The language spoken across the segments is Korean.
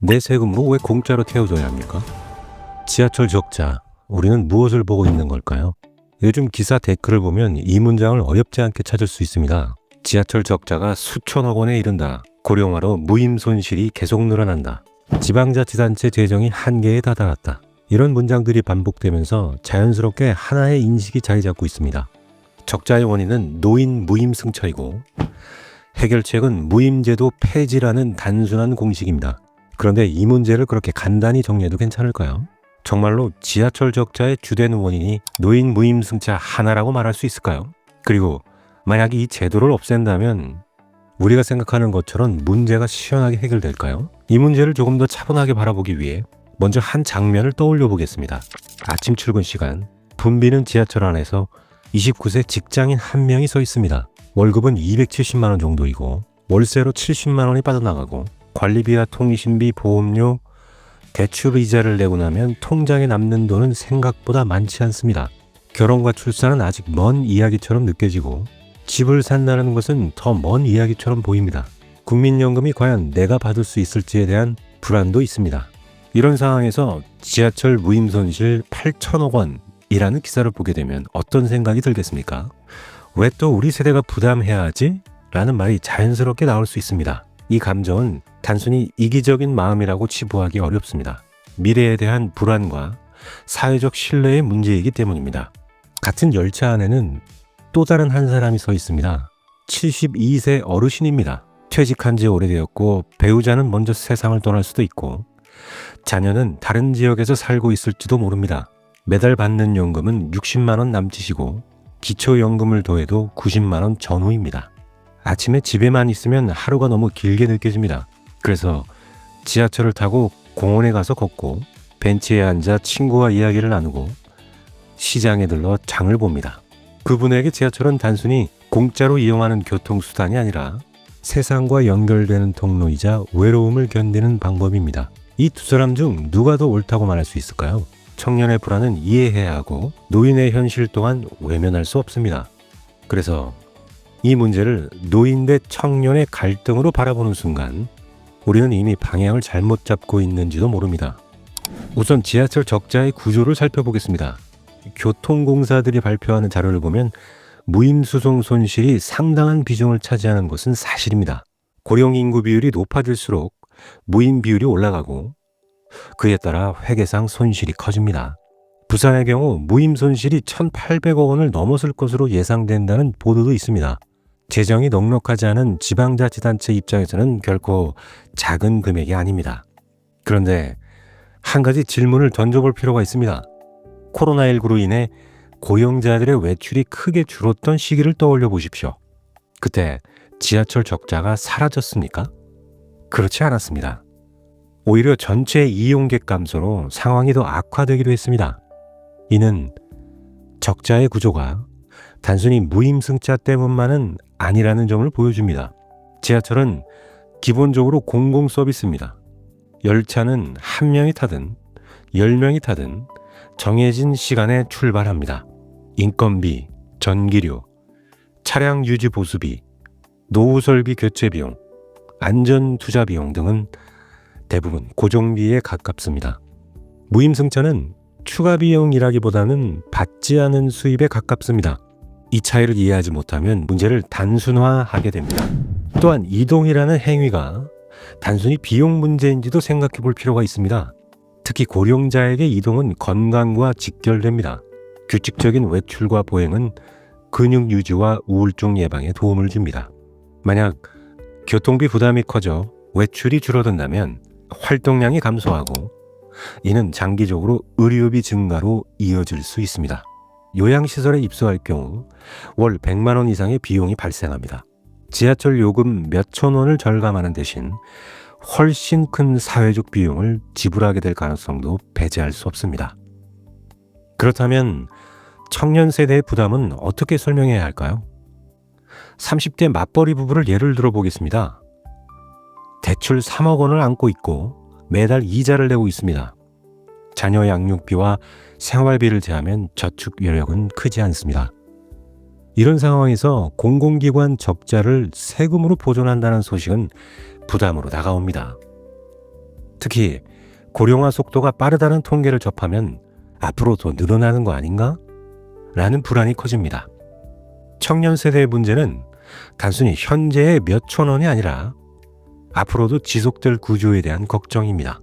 내 세금으로 왜 공짜로 태워줘야 합니까? 지하철 적자, 우리는 무엇을 보고 있는 걸까요? 요즘 기사 댓글을 보면 이 문장을 어렵지 않게 찾을 수 있습니다. 지하철 적자가 수천억 원에 이른다. 고령화로 무임 손실이 계속 늘어난다. 지방자치단체 재정이 한계에 다다랐다. 이런 문장들이 반복되면서 자연스럽게 하나의 인식이 자리 잡고 있습니다. 적자의 원인은 노인 무임 승차이고 해결책은 무임제도 폐지라는 단순한 공식입니다. 그런데 이 문제를 그렇게 간단히 정리해도 괜찮을까요? 정말로 지하철 적자의 주된 원인이 노인 무임 승차 하나라고 말할 수 있을까요? 그리고 만약 이 제도를 없앤다면 우리가 생각하는 것처럼 문제가 시원하게 해결될까요? 이 문제를 조금 더 차분하게 바라보기 위해 먼저 한 장면을 떠올려 보겠습니다. 아침 출근 시간, 붐비는 지하철 안에서 29세 직장인 한 명이 서 있습니다. 월급은 270만 원 정도이고 월세로 70만 원이 빠져나가고 관리비와 통신비, 보험료, 대출 이자를 내고 나면 통장에 남는 돈은 생각보다 많지 않습니다. 결혼과 출산은 아직 먼 이야기처럼 느껴지고 집을 산다는 것은 더 먼 이야기처럼 보입니다. 국민연금이 과연 내가 받을 수 있을지에 대한 불안도 있습니다. 이런 상황에서 지하철 무임 손실 8천억 원이라는 기사를 보게 되면 어떤 생각이 들겠습니까? 왜 또 우리 세대가 부담해야 하지? 라는 말이 자연스럽게 나올 수 있습니다. 이 감정은 단순히 이기적인 마음이라고 치부하기 어렵습니다. 미래에 대한 불안과 사회적 신뢰의 문제이기 때문입니다. 같은 열차 안에는 또 다른 한 사람이 서 있습니다. 72세 어르신입니다. 퇴직한 지 오래되었고 배우자는 먼저 세상을 떠날 수도 있고 자녀는 다른 지역에서 살고 있을지도 모릅니다. 매달 받는 연금은 60만 원 남짓이고 기초연금을 더해도 90만 원 전후입니다. 아침에 집에만 있으면 하루가 너무 길게 느껴집니다. 그래서 지하철을 타고 공원에 가서 걷고 벤치에 앉아 친구와 이야기를 나누고 시장에 들러 장을 봅니다. 그분에게 지하철은 단순히 공짜로 이용하는 교통수단이 아니라 세상과 연결되는 통로이자 외로움을 견디는 방법입니다. 이 두 사람 중 누가 더 옳다고 말할 수 있을까요? 청년의 불안은 이해해야 하고 노인의 현실 또한 외면할 수 없습니다. 그래서 이 문제를 노인 대 청년의 갈등으로 바라보는 순간 우리는 이미 방향을 잘못 잡고 있는지도 모릅니다. 우선 지하철 적자의 구조를 살펴보겠습니다. 교통공사들이 발표하는 자료를 보면 무임수송 손실이 상당한 비중을 차지하는 것은 사실입니다. 고령인구 비율이 높아질수록 무임 비율이 올라가고 그에 따라 회계상 손실이 커집니다. 부산의 경우 무임 손실이 1,800억 원을 넘었을 것으로 예상된다는 보도도 있습니다. 재정이 넉넉하지 않은 지방자치단체 입장에서는 결코 작은 금액이 아닙니다. 그런데 한 가지 질문을 던져볼 필요가 있습니다. 코로나19로 인해 고용자들의 외출이 크게 줄었던 시기를 떠올려 보십시오. 그때 지하철 적자가 사라졌습니까? 그렇지 않았습니다. 오히려 전체 이용객 감소로 상황이 더 악화되기도 했습니다. 이는 적자의 구조가 단순히 무임승차 때문만은 아니라는 점을 보여줍니다. 지하철은 기본적으로 공공서비스입니다. 열차는 한 명이 타든 10명이 타든 정해진 시간에 출발합니다. 인건비, 전기료, 차량 유지 보수비, 노후설비 교체 비용, 안전투자 비용 등은 대부분 고정비에 가깝습니다. 무임승차는 추가 비용이라기보다는 받지 않은 수입에 가깝습니다. 이 차이를 이해하지 못하면 문제를 단순화하게 됩니다. 또한 이동이라는 행위가 단순히 비용 문제인지도 생각해 볼 필요가 있습니다. 특히 고령자에게 이동은 건강과 직결됩니다. 규칙적인 외출과 보행은 근육 유지와 우울증 예방에 도움을 줍니다. 만약 교통비 부담이 커져 외출이 줄어든다면 활동량이 감소하고 이는 장기적으로 의료비 증가로 이어질 수 있습니다. 요양시설에 입소할 경우 월 100만 원 이상의 비용이 발생합니다. 지하철 요금 몇천 원을 절감하는 대신 훨씬 큰 사회적 비용을 지불하게 될 가능성도 배제할 수 없습니다. 그렇다면 청년 세대의 부담은 어떻게 설명해야 할까요? 30대 맞벌이 부부를 예를 들어 보겠습니다. 대출 3억 원을 안고 있고 매달 이자를 내고 있습니다. 자녀 양육비와 생활비를 제하면 저축 여력은 크지 않습니다. 이런 상황에서 공공기관 적자를 세금으로 보존한다는 소식은 부담으로 다가옵니다. 특히 고령화 속도가 빠르다는 통계를 접하면 앞으로 더 늘어나는 거 아닌가? 라는 불안이 커집니다. 청년 세대의 문제는 단순히 현재의 몇 천 원이 아니라 앞으로도 지속될 구조에 대한 걱정입니다.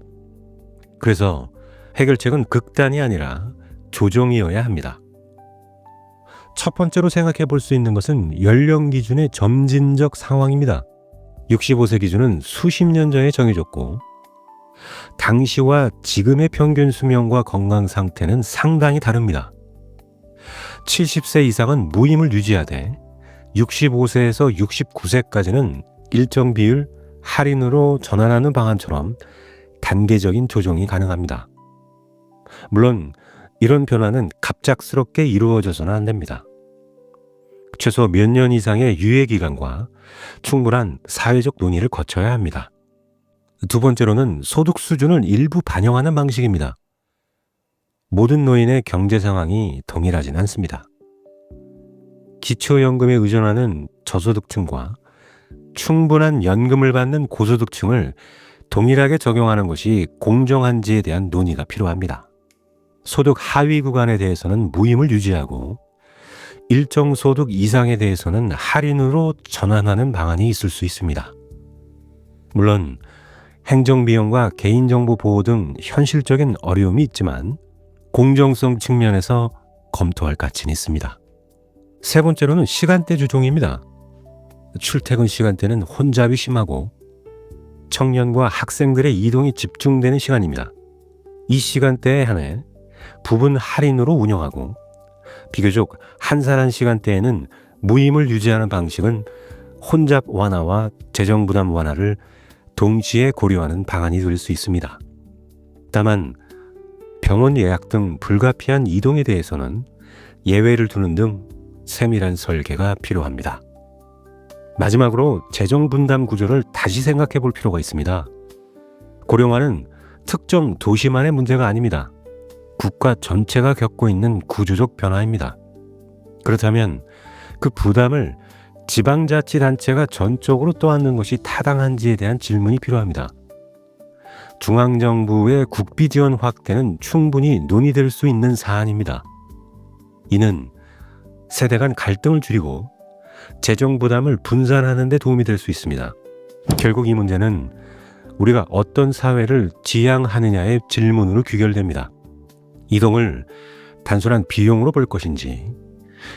그래서 해결책은 극단이 아니라 조정이어야 합니다. 첫 번째로 생각해 볼 수 있는 것은 연령 기준의 점진적 상황입니다. 65세 기준은 수십 년 전에 정해졌고 당시와 지금의 평균 수명과 건강 상태는 상당히 다릅니다. 70세 이상은 무임을 유지하되 65세에서 69세까지는 일정 비율 할인으로 전환하는 방안처럼 단계적인 조정이 가능합니다. 물론 이런 변화는 갑작스럽게 이루어져서는 안 됩니다. 최소 몇 년 이상의 유예 기간과 충분한 사회적 논의를 거쳐야 합니다. 두 번째로는 소득 수준을 일부 반영하는 방식입니다. 모든 노인의 경제 상황이 동일하진 않습니다. 기초연금에 의존하는 저소득층과 충분한 연금을 받는 고소득층을 동일하게 적용하는 것이 공정한지에 대한 논의가 필요합니다. 소득 하위 구간에 대해서는 무임을 유지하고 일정 소득 이상에 대해서는 할인으로 전환하는 방안이 있을 수 있습니다. 물론 행정비용과 개인정보 보호 등 현실적인 어려움이 있지만 공정성 측면에서 검토할 가치는 있습니다. 세 번째로는 시간대 조정입니다. 출퇴근 시간대는 혼잡이 심하고 청년과 학생들의 이동이 집중되는 시간입니다. 이 시간대에 한해 부분 할인으로 운영하고 비교적 한산한 시간대에는 무임을 유지하는 방식은 혼잡 완화와 재정 부담 완화를 동시에 고려하는 방안이 될 수 있습니다. 다만 병원 예약 등 불가피한 이동에 대해서는 예외를 두는 등 세밀한 설계가 필요합니다. 마지막으로 재정 분담 구조를 다시 생각해 볼 필요가 있습니다. 고령화는 특정 도시만의 문제가 아닙니다. 국가 전체가 겪고 있는 구조적 변화입니다. 그렇다면 그 부담을 지방자치단체가 전적으로 떠안는 것이 타당한지에 대한 질문이 필요합니다. 중앙정부의 국비 지원 확대는 충분히 논의될 수 있는 사안입니다. 이는 세대 간 갈등을 줄이고 재정 부담을 분산하는 데 도움이 될 수 있습니다. 결국 이 문제는 우리가 어떤 사회를 지향하느냐의 질문으로 귀결됩니다. 이동을 단순한 비용으로 볼 것인지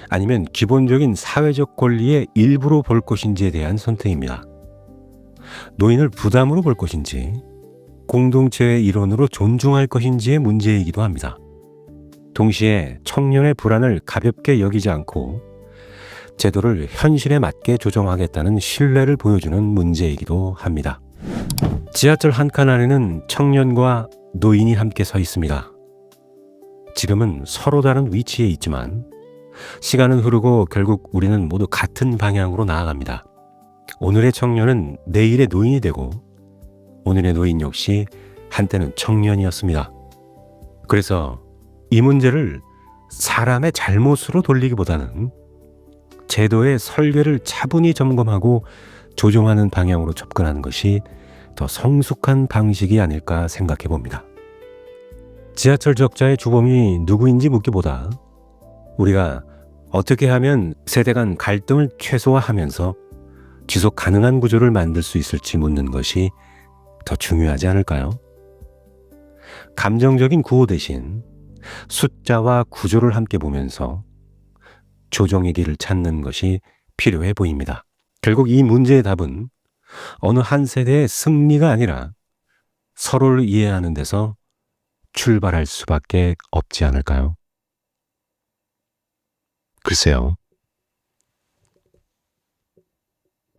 아니면 기본적인 사회적 권리의 일부로 볼 것인지에 대한 선택입니다. 노인을 부담으로 볼 것인지 공동체의 일원으로 존중할 것인지의 문제이기도 합니다. 동시에 청년의 불안을 가볍게 여기지 않고 제도를 현실에 맞게 조정하겠다는 신뢰를 보여주는 문제이기도 합니다. 지하철 한 칸 안에는 청년과 노인이 함께 서 있습니다. 지금은 서로 다른 위치에 있지만 시간은 흐르고 결국 우리는 모두 같은 방향으로 나아갑니다. 오늘의 청년은 내일의 노인이 되고 오늘의 노인 역시 한때는 청년이었습니다. 그래서 이 문제를 사람의 잘못으로 돌리기보다는 제도의 설계를 차분히 점검하고 조정하는 방향으로 접근하는 것이 더 성숙한 방식이 아닐까 생각해 봅니다. 지하철 적자의 주범이 누구인지 묻기보다 우리가 어떻게 하면 세대 간 갈등을 최소화하면서 지속 가능한 구조를 만들 수 있을지 묻는 것이 더 중요하지 않을까요? 감정적인 구호 대신 숫자와 구조를 함께 보면서 조정의 길을 찾는 것이 필요해 보입니다. 결국 이 문제의 답은 어느 한 세대의 승리가 아니라 서로를 이해하는 데서 출발할 수밖에 없지 않을까요? 글쎄요.